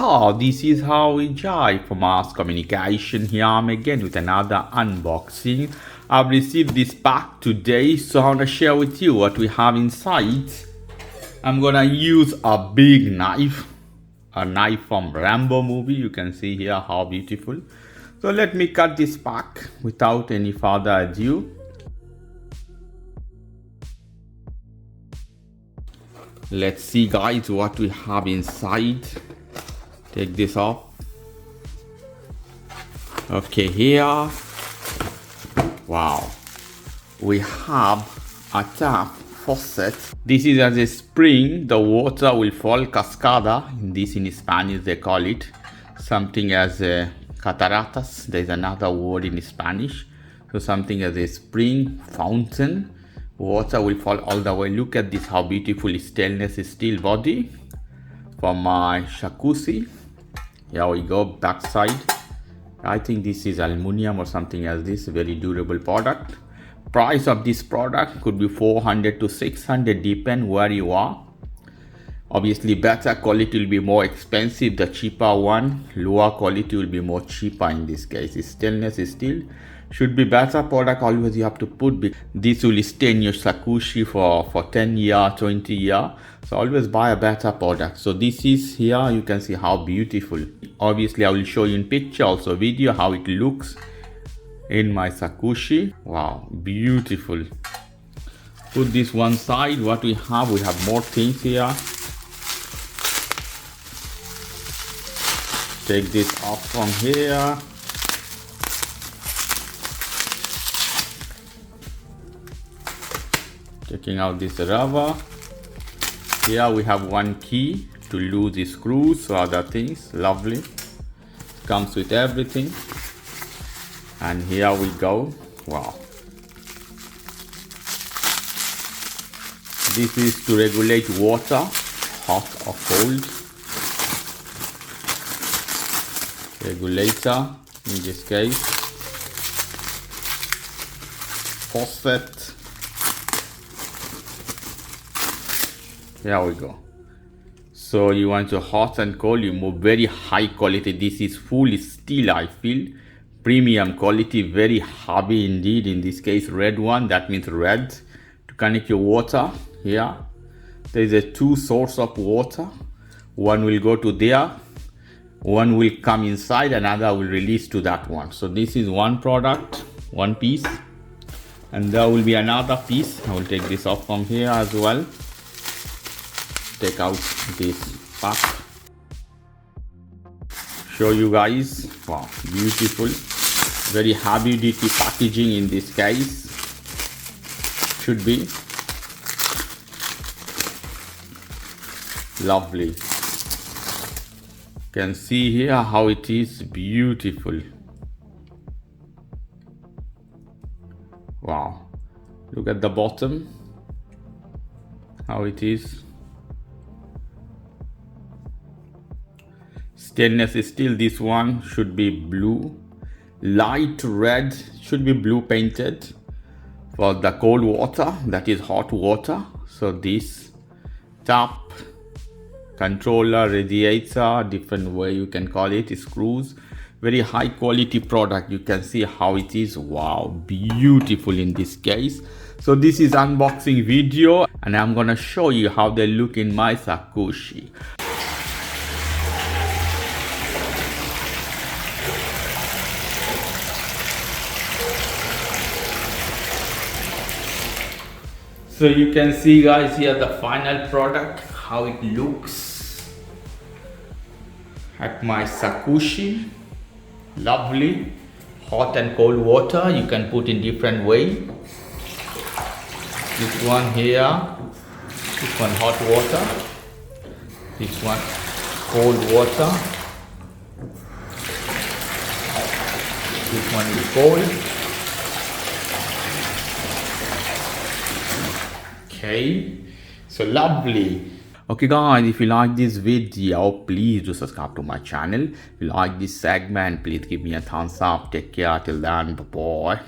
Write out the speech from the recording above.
this is how we jive for mass communication. Here I'm again with another unboxing. I've received this pack today, so I want to share with you what we have inside. I'm gonna use a big knife, a knife from Rambo movie. You can see here how beautiful. So let me cut this pack without any further ado. Let's see guys what we have inside. Take this off. Okay, here, wow, we have a tap faucet. This is as a spring, the water will fall cascada. In Spanish they call it something as a cataratas. There's another word in Spanish. So something as a spring fountain. Water will fall all the way. Look at this, how beautiful stainless steel body for my jacuzzi. Here we go, back side. I think this is aluminum or something as this. Very durable product. Price of this product could be 400 to 600, depend where you are. Obviously better quality will be more expensive, the cheaper one. Lower quality will be more cheaper in this case. Stainless steel should be better product. Always you have to put, this will stay in your jacuzzi for 10 years, 20 years. So always buy a better product. So this is here, you can see how beautiful. Obviously I will show you in picture, also video, how it looks in my jacuzzi. Wow, beautiful. Put this one side. What we have more things here. Take this off from here. Taking out this rubber. Here we have one key to lose the screws or other things. Lovely. Comes with everything. And here we go. Wow. This is to regulate water, hot or cold. Regulator in this case. Faucet. Here we go. So you want to hot and cold, you move very high quality. This is full steel, I feel. Premium quality, very heavy indeed. In this case, red one, that means red. To connect your water here. There is a two source of water. One will go to there. One will come inside, another will release to that one. So this is one product, one piece. And there will be another piece. I will take this off from here as well. Take out this pack. Show you guys. Wow, beautiful. Very heavy duty packaging in this case. Should be. Lovely. Can see here how it is beautiful. Wow. Look at the bottom. How it is. Stainless steel, this one should be blue. Light red, should be blue painted. For the cold water, that is hot water. So this tap, controller, radiator, different way you can call it, screws. Very high quality product. You can see how it is. Wow, beautiful in this case. So this is unboxing video and I'm gonna show you how they look in my jacuzzi. So you can see guys here the final product, how it looks at my jacuzzi. Lovely. Hot and cold water you can put in different way. This one here, this one hot water, this one cold water, this one is cold. Okay, so lovely. Okay guys, if you like this video, please do subscribe to my channel. If you like this segment, please give me a thumbs up. Take care till then, bye bye.